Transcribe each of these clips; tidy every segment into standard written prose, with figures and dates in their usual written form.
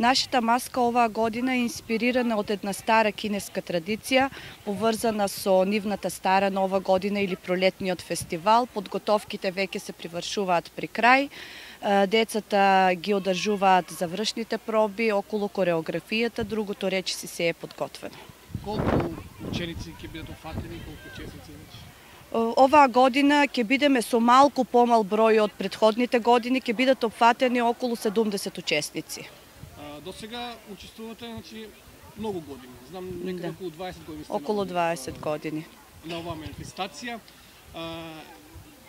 Нашата маска оваа година е инспирирана од една стара кинеска традиција, поврзана со нивната стара нова година или пролетниот фестивал. Подготовките веќе се привршуваат при крај. Децата ги одржуваат завршните проби околу кореографијата, другото речиси се е подготвено. Колку ученици ќе бидат офатени, колку учесници? Оваа година ќе бидеме со малку помал број од претходните години, ќе бидат опфатени околу 70 учесници. До сега учествувате, значи, многу години. Знам, некаде околу 20 години сте. Околу 20 години. На оваа манифестација.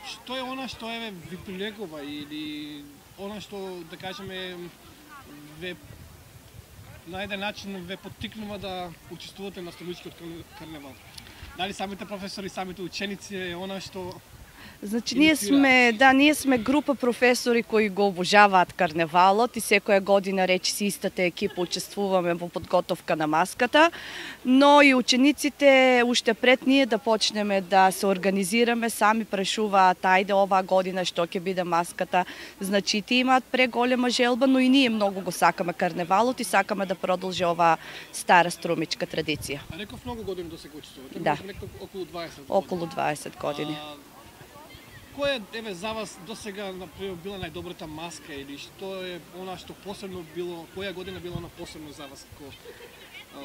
Што е она што ви прилегува или она што, да кажеме, ве на еден начин ве поттикнува да учествувате на Станучкиот карневал? Дали самите професори, самите ученици е она што... Значи, ние сме група професори кои го обожаваат карневалот и секоја година речиси истата екипа учествуваме во подготовка на маската, но и учениците уште пред ние да почнеме да се организираме, сами прашуваат ајде оваа година што ќе биде маската. Значи, ти имаат преголема желба, но и ние многу го сакаме карневалот и сакаме да продолжи оваа стара струмичка традиција. Реков многу години до сега учествувате? Да. Околу 20 години. Околу 20 години. Која е за вас до сега например била најдобрата маска или што е она што посебно било, која година било она посебно за вас како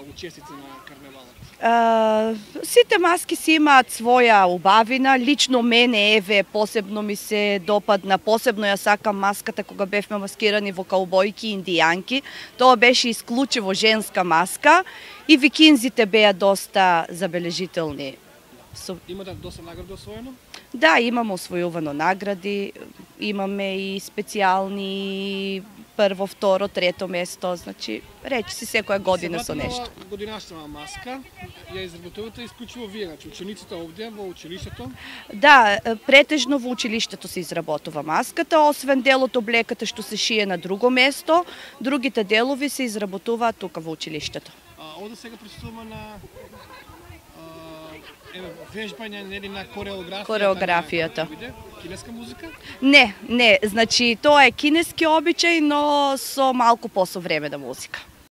учесници на карневалот? Сите маски си имаат своја убавина. Лично мене посебно ми се допадна, посебно ја сакам маската кога бевме маскирани во каубојки и индијанки. Тоа беше исклучиво женска маска и викинзите беа доста забележителни. Имате доста награди освоено? Да, имаме освојувано награди, имаме и специјални прво, второ, трето место, значи речиси секоја година со нешто. Годинашна маска ја изработувате исклучиво вие, значи учениците овде во училиштето? Да, претежно во училиштето се изработува маската, освен дел од облеката што се шие на друго место, другите делови се изработуваат тука во училиштето. Овде сега присуствуваме на вежбање нели на кореографијата. Кинеска музика? Не, значи тоа е кинески обичај, но со малку посовремена музика.